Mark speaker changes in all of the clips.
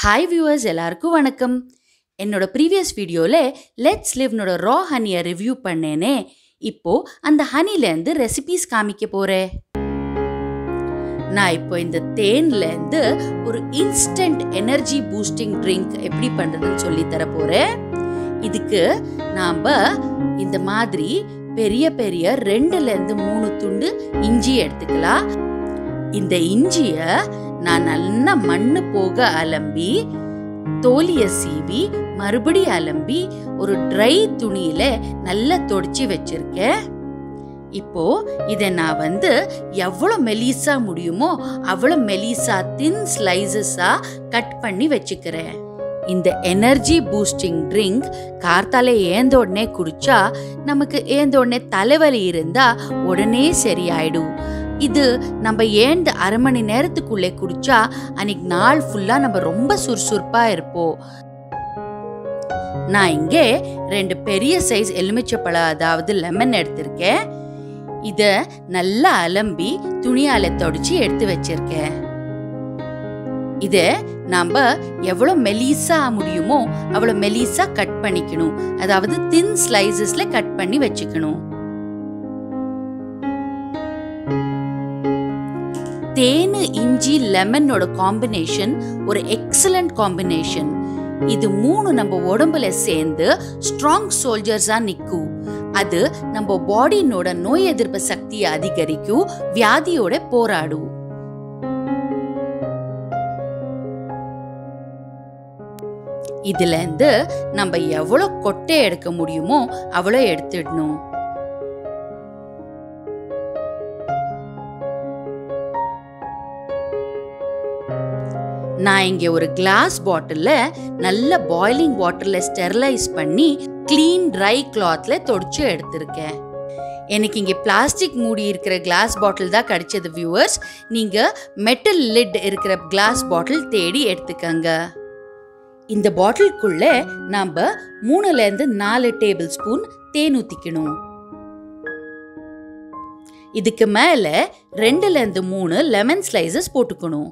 Speaker 1: Hi viewers, எல்லாருக்கும் வணக்கம். என்னோட ப்ரீவியஸ் வீடியோவில் லெட்ஸ் லிவ்னோட ரா ஹனியை ரிவ்யூ பண்ணேனே. இப்போது அந்த ஹனிலேருந்து ரெசிபீஸ் காமிக்க போகிறேன். நான் இப்போ இந்த தேன்லேருந்து ஒரு இன்ஸ்டன்ட் எனர்ஜி பூஸ்டிங் ட்ரிங்க் எப்படி பண்ணுறதுன்னு சொல்லித்தர போகிறேன். இதுக்கு நாம் இந்த மாதிரி பெரிய பெரிய 2லேருந்து 3 துண்டு இஞ்சி எடுத்துக்கலாம். இந்த இஞ்சியை நான் நல்லா மண்ணு போக அலம்பி தோலிய சீவி மறுபடி அலம்பி ஒரு ட்ரை துணியில நல்லா தொடச்சி வச்சிருக்கேன். இப்போ இதை நான் எவ்வளவு மெலிசா முடியுமோ அவ்வளவு மெலிசா தின் ஸ்லைசஸா கட் பண்ணி வச்சுக்கிறேன். இந்த எனர்ஜி பூஸ்டிங் ட்ரிங்க் கார்த்தால ஏந்த உடனே குடிச்சா நமக்கு ஏந்த உடனே தலைவலி இருந்தா உடனே சரியாயிடும். இது நம்ம ஏந்த அரை மணி நேரத்துக்குள்ளே குடிச்சா அன்னைக்கு நாள் ஃபுல்லா நம்ம ரொம்ப சுறுசுறுப்பா இருப்போம். நான் இங்கே 2 பெரிய சைஸ் எலுமிச்சப்பழம் அதாவது லெமன் எடுத்திருக்கேன். இத நல்லா அலம்பி துணியால தொடச்சி எடுத்து வச்சிருக்கேன். இத நாம எவ்வளவு மெலிசா முடியுமோ அவ்வளவு மெலிசா கட் பண்ணிக்கணும். அதாவது தின் ஸ்லைசஸ்ல கட் பண்ணி வச்சுக்கணும். தேனு இஞ்சி லெமனோட காம்பினேஷன் ஒரு எக்ஸலண்ட் காம்பினேஷன். இது 3 நம்ம உடம்புல சேர்ந்து ஸ்ட்ராங் சோல்ஜர்ஸா நிக்கும். அது நம்ம பாடியோட நோய் எதிர்ப்பு சக்தியை அதிகரிக்கும், வியாதியோட போராடும். இதுல இருந்து நம்ம எவ்வளவு கொட்டை எடுக்க முடியுமோ அவ்வளோ எடுத்துடணும். நான் இங்கே ஒரு கிளாஸ் பாட்டில்ல நல்ல பாய்லிங் வாட்டர்ல ஸ்டெரிலைஸ் பண்ணி கிளீன் ட்ரை கிளாத்ல தொடச்சு எடுத்திருக்கேன். எனக்கு இங்கே பிளாஸ்டிக் மூடி இருக்கிற கிளாஸ் பாட்டில் தான் கிடைச்சது வியூவர்ஸ். நீங்க மெட்டல் லிட் இருக்கிற கிளாஸ் பாட்டில் தேடி எடுத்துக்கங்க. இந்த பாட்டிலுக்குள்ள நாம 3லேருந்து 4 டேபிள் ஸ்பூன் தேன் ஊத்திக்கணும். இதுக்கு மேல 2லேருந்து 3 லெமன் ஸ்லைசஸ் போட்டுக்கணும்.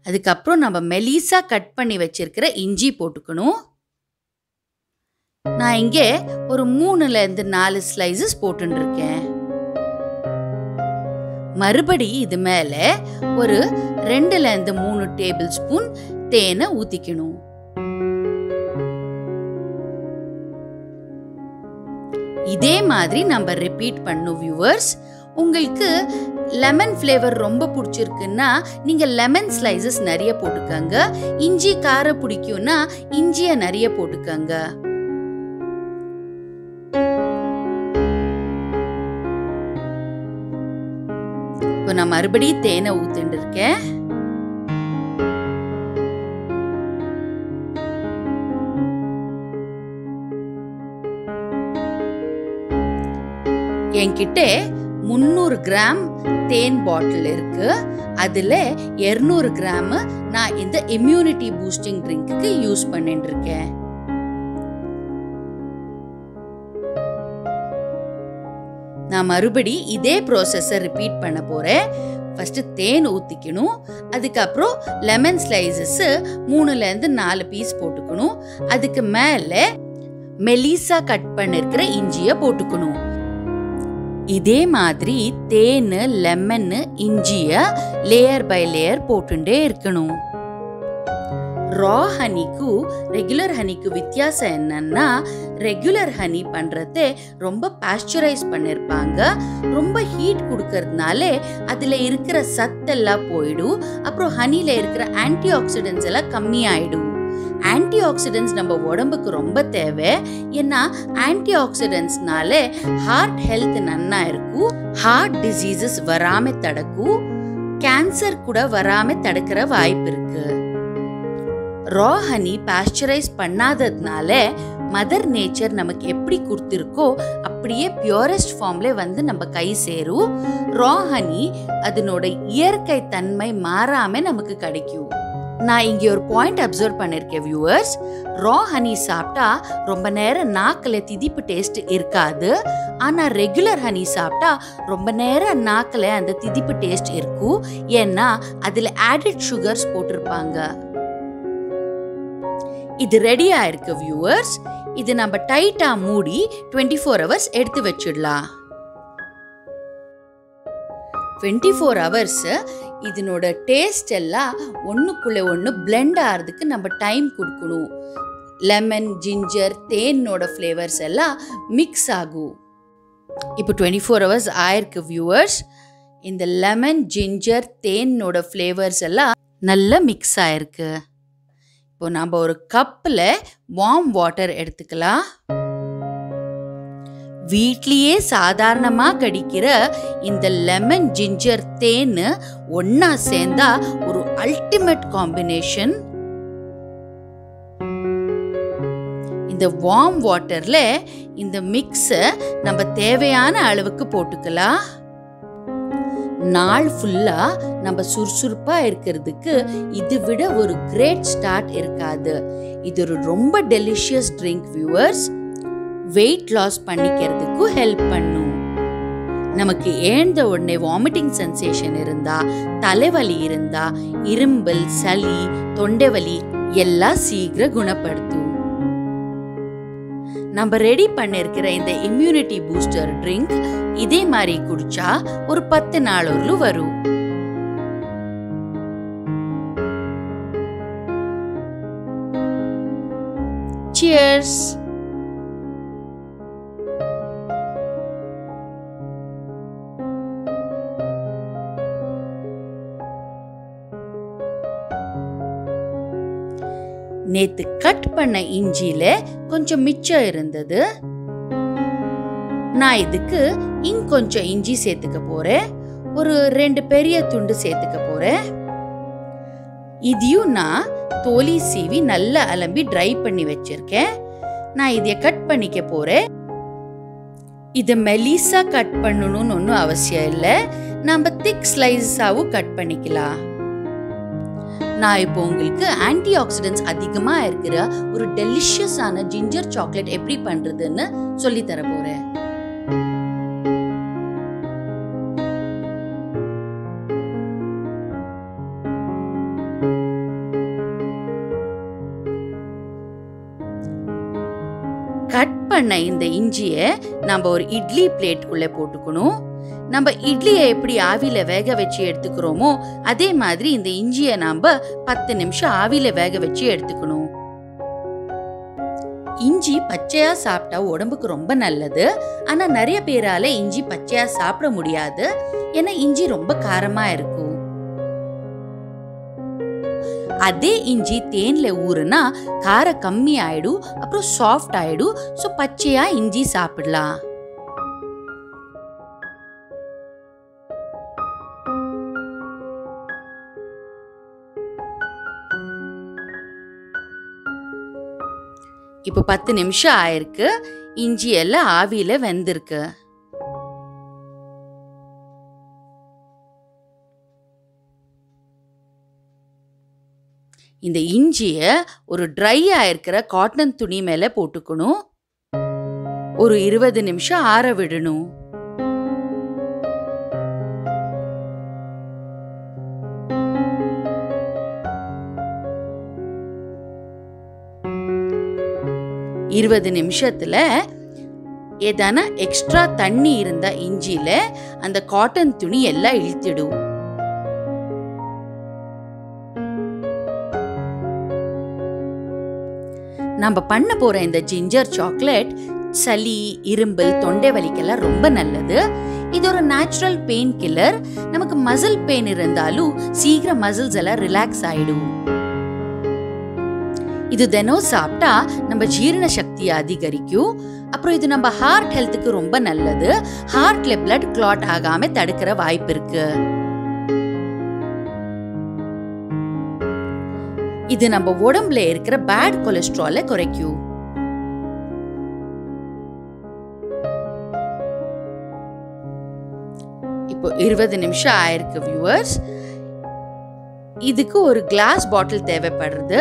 Speaker 1: அதுக்கப்புறம் நம்ம மெலிசா கட் பண்ணி வச்சிருக்கிற இஞ்சி போட்டுக்கணும். நான் இங்கே ஒரு 3லேருந்து 4 ஸ்லைசஸ் போட்டு இருக்கேன். மறுபடி இது மேல ஒரு 2லேருந்து 3 டேபிள் ஸ்பூன் தேனை ஊத்திக்கணும். இதே மாதிரி நம்ம ரிப்பீட் பண்ணும் வியூவர்ஸ். உங்களுக்கு லெமன் ஃப்ளேவர் ரொம்ப பிடிச்சிருக்குன்னா நீங்க லெமன் ஸ்லைசஸ் நிறைய போட்டுக்கங்க. இஞ்சி காரம் பிடிக்கும்னா இஞ்சியை நிறைய போட்டுக்கங்க. இப்போ நான் மறுபடியும் தேனை ஊத்திட்டு இருக்கேன். என்கிட்ட 300 கிராம் தேன் பாட்டில் இருக்கு. அதுல 200 கிராம் நான் இந்த இம்யூனிட்டி பூஸ்டிங் ட்ரிங்க்கு யூஸ் பண்ணிட்டு இருக்கேன். நான் மறுபடி இதே ப்ராசஸை ரிப்பீட் பண்ண போறேன். ஃபர்ஸ்ட் தேன் ஊத்திக்கணும். அதுக்கப்புறம் லெமன் ஸ்லைசஸ் 3லேருந்து 4 பீஸ் போட்டுக்கணும். அதுக்கு மேல மெலிசா கட் பண்ணிருக்கிற இஞ்சிய போட்டுக்கணும். இதே மாதிரி தேன் லெமன் இஞ்சிய லேயர் பை லேயர் போட்டுட்டே இருக்கணும். ரா ஹனிக்கு ரெகுலர் ஹனிக்கு வித்தியாசம் என்னன்னா, ரெகுலர் ஹனி பண்றது ரொம்ப பாஸ்சரைஸ் பண்ணிருப்பாங்க. ரொம்ப ஹீட் கொடுக்கறதுனால அதுல இருக்கிற சத்தெல்லாம் போயிடும். அப்புறம் ஹனில இருக்கிற ஆன்டி ஆக்சிடென்ட்ஸ் எல்லாம் கம்மி ஆயிடும். ஆன்டி ஆக்சிடென்ட்ஸ் நம்ம உடம்புக்கு ரொம்ப தேவை. ஏன்னா ஆன்டி ஆக்சிடென்ட்ஸ்னால ஹார்ட் ஹெல்த் நன்னா இருக்கும். ஹார்ட் டிசீசஸ் வராம தடுக்கும். கேன்சர் கூட வராம தடுக்கிற வாய்ப்பு இருக்கு. ரா ஹனி பாஸ்சரைஸ் பண்ணாததுனால மதர் நேச்சர் நமக்கு எப்படி கொடுத்திருக்கோ அப்படியே பியூரஸ்ட் ஃபார்ம்ல நம்ம கை சேரும். ரா ஹனி அதனோட இயற்கை தன்மை மாறாம நமக்கு கிடைக்கும். நான் இங்கே ஒரு பாயிண்ட் அப்சர்வ் பண்ணிருக்கேன் வியூவர்ஸ். ரா ஹனி சாப்பிட்டா ரொம்ப நேரம் நாக்கில் திதிப்பு டேஸ்ட் இருக்காது. ஆனால் ரெகுலர் ஹனி சாப்பிட்டா ரொம்ப நேரம் நாக்கில் அந்த திதிப்பு டேஸ்ட் இருக்கும். ஏன்னா அதில் ஆடட் சுகர்ஸ் போட்டிருப்பாங்க. இது ரெடியா இருக்கு வியூவர்ஸ். இது நம்ம டைட்டா மூடி 24 hours எடுத்து வச்சிடலாம். 24 hours இதனோட டேஸ்ட் எல்லாம் ஒன்றுக்குள்ள ஒன்று பிளெண்ட் ஆகிறதுக்கு நம்ம டைம் கொடுக்கணும். லெமன், ஜிஞ்சர், தேனோட ஃப்ளேவர்ஸ் எல்லாம் மிக்ஸ் ஆகும். இப்போ 24 hours ஆயிருக்கு வியூவர்ஸ். இந்த லெமன், ஜிஞ்சர், தேனோட ஃப்ளேவர்ஸ் எல்லாம் நல்லா மிக்ஸ் ஆயிருக்கு. இப்போ நம்ம ஒரு கப்பில் வார்ம் வாட்டர் எடுத்துக்கலாம். வீட்லயே சாதாரணமா கிடைக்கிற இந்த லெமன், ஜிஞ்சர், தேன் ஒன்னா சேர்ந்தா ஒரு அல்டிமேட் காம்பினேஷன். இந்த வார்ம் வாட்டர்ல இந்த மிக்ஸ நம்ம தேவையான அளவுக்கு போட்டுக்கலாம். நாள் ஃபுல்லா நம்ம சுறுசுறுப்பா இருக்கிறதுக்கு இது விட ஒரு கிரேட் ஸ்டார்ட் இருக்காது. இது ஒரு ரொம்ப delicious drink viewers. Weight loss பண்ணிக்கிறதுக்கு ஹெல்ப் பண்ணும். நமக்கு எழுந்த உடனே வாமிட்டிங் சென்சேஷன் இருந்தா, தலைவலி இருந்தா, இரும்பல், சளி, தொண்டைவலி எல்லாம் சீக்கிரம் குணப்படுத்தும். நம்ம ரெடி பண்ணிருக்கிற இந்த இம்யூனிட்டி பூஸ்டர் ட்ரிங்க் இதே மாதிரி குடிச்சா ஒரு 10 நாள் வரும். Cheers! நேத்து கட் பண்ண இஞ்சியில கொஞ்சம் மிச்சம் இருந்தது. நான் இதுக்கு கொஞ்சம் இஞ்சி சேர்த்துக்க போறேன். ஒரு 2 பெரிய துண்டு சேர்த்துக்க போறேன். இதையும் நான் தோலி சீவி நல்லா அலம்பி ட்ரை பண்ணி வச்சிருக்கேன். நான் இதை கட் பண்ணிக்க போறேன். இதை மெலிசா கட் பண்ணணும்னு ஒன்றும் அவசியம் இல்லை. நம்ம திக் ஸ்லைஸாவும் கட் பண்ணிக்கலாம். நான் இப்போ உங்களுக்கு ஆன்டி ஆக்சிடென்ட்ஸ் அதிகமா இருக்கிற ஒரு டெலிஷியஸான ஜிஞ்சர் சாக்லேட் எப்படி பண்றதுன்னு சொல்லி தர போறேன். கட் பண்ண இந்த இஞ்சியை நம்ம ஒரு இட்லி பிளேட்டுக்குள்ள போட்டுக்கணும். நம்ம இட்லியை எப்படி ஆவியில வேக வச்சு எடுத்துக்கிறோமோ அதே மாதிரி இந்த இஞ்சியை நாம 10 நிமிஷம் ஆவியில வேக வச்சு எடுத்துக்கணும். இஞ்சி பச்சையா சாப்பிட்டா உடம்புக்கு ரொம்ப நல்லது. ஆனா நிறைய பேரால இஞ்சி பச்சையா சாப்பிட முடியாது. ஏன்னா இஞ்சி ரொம்ப காரமா இருக்கும். அதே இஞ்சி தேன்ல ஊறுனா காரம் கம்மி ஆயிடும், அப்புறம் சாஃப்ட் ஆயிடும். சோ பச்சையா இஞ்சி சாப்பிடலாம். இப்போ 10 நிமிஷம் ஆயிருக்கு. இஞ்சி எல்லாம் ஆவியில வெந்திருக்கு. இந்த இஞ்சிய ஒரு ட்ரை ஆயிருக்கிற காட்டன் துணி மேல போட்டுக்கணும். ஒரு 20 நிமிஷம் ஆற விடணும். இருபது நிமிஷத்துல ஏதான எக்ஸ்ட்ரா தண்ணி இருந்த இஞ்சியில அந்த காட்டன் துணி எல்லாம் இழுத்திடும். நம்ம பண்ண போற இந்த ஜிஞ்சர் சாக்லேட் சளி, இரும்பல், தொண்டை வலிக்கெல்லாம் ரொம்ப நல்லது. இது ஒரு நேச்சுரல் பெயின் கில்லர். நமக்கு மசில் பெயின் இருந்தாலும் சீக்கிரம் மசில்ஸ் எல்லாம் ரிலாக்ஸ் ஆயிடும். இது தினம் சாப்பிட்டா நம்ம ஜீரண சக்தியை அதிகரிக்கும். அப்புறம் இது நம்ம ஹார்ட் ஹெல்த்துக்கு ரொம்ப நல்லது. ஹார்ட்ல பிளட் கிளாட் ஆகாம தடுக்கிற வாய்ப்பு இருக்கு. இது நம்ம உடம்புல இருக்கிற பேட் கொலஸ்ட்ராலை குறைக்கும். இப்போ 20 நிமிஷம் ஆயிருக்கு வியூவர்ஸ். இதுக்கு ஒரு கிளாஸ் பாட்டில் தேவைப்படுறது.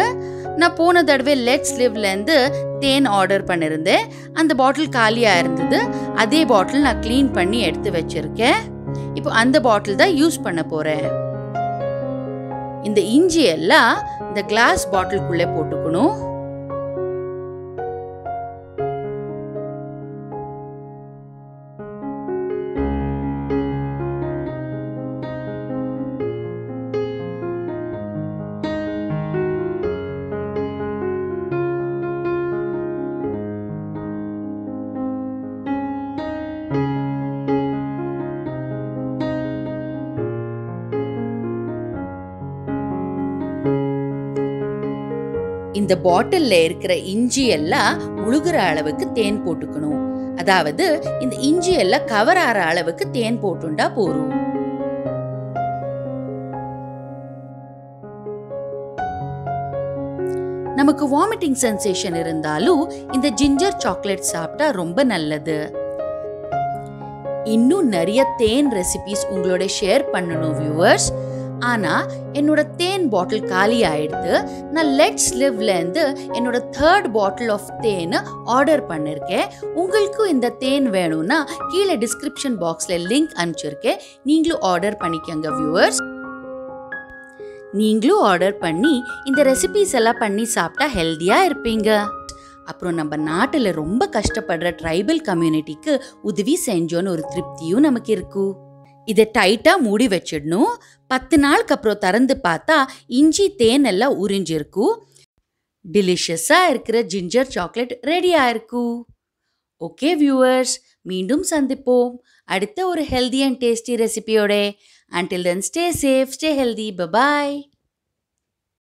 Speaker 1: நான் போன தடவை லெட்ஸ் லிவ்லேருந்து தேன் ஆர்டர் பண்ணியிருந்தேன். அந்த பாட்டில் காலியாக இருந்தது. அதே பாட்டில் நான் க்ளீன் பண்ணி எடுத்து வச்சிருக்கேன். இப்போ அந்த பாட்டில் தான் யூஸ் பண்ண போகிறேன். இந்த இஞ்சி எல்லாம் இந்த கிளாஸ் பாட்டிலுக்குள்ளே போட்டுக்கணும். இந்த பாட்டில்ல இருக்கிற இஞ்சி எல்லாம் முழுகிற அளவுக்கு தேன் போட்டுக்கணும். அதாவது இந்த இஞ்சி எல்லாம் கவர் ஆற அளவுக்கு தேன் போட்டுண்டா போரும். நமக்கு வாமிட்டிங் சென்சேஷன் இருந்தாலும் இந்த ஜிஞ்சர் சாக்லேட் சாப்பிட்டா ரொம்ப நல்லது. இன்னும் நிறைய தேன் ரெசிபிஸ் உங்களோட ஷேர் பண்ணணும் வியூவர்ஸ். ஆனா என்னோட தேன் பாட்டில் காலி ஆயிடுது. நான் லெட்ஸ் லிவ்ல இருந்து என்னோட 3rd bottle of than order பண்ணிருக்கேன். உங்களுக்கும் இந்த தேன் வேணும்னா கீழே டிஸ்கிரிப்ஷன் பாக்ஸ்ல லிங்க் அனுப்பிச்சிருக்கேன். நீங்களும் ஆர்டர் பண்ணிக்கங்க வியூவர்ஸ். நீங்களும் ஆர்டர் பண்ணி இந்த ரெசிபிஸ் எல்லாம் பண்ணி சாப்பிட்டா ஹெல்தியா இருப்பீங்க. அப்புறம் நம்ம நாட்டில் ரொம்ப கஷ்டப்படுற ட்ரைபல் கம்யூனிட்டிக்கு உதவி செஞ்சோன்னு ஒரு திருப்தியும் நமக்கு இருக்கும். இதை டைட்டா மூடி வச்சிடணும். 10 நாளுக்கு அப்புறம் திறந்து பார்த்தா இஞ்சி தேன் எல்லாம் உறிஞ்சிருக்கும். டிலிஷியஸா இருக்கிற ஜிஞ்சர் சாக்லேட் ரெடி ஆயிருக்கும். ஓகே வியூவர்ஸ், மீண்டும் சந்திப்போம் அடுத்த ஒரு ஹெல்தி அண்ட் டேஸ்டி ரெசிபியோட. Until then, stay safe, stay healthy. Bye bye.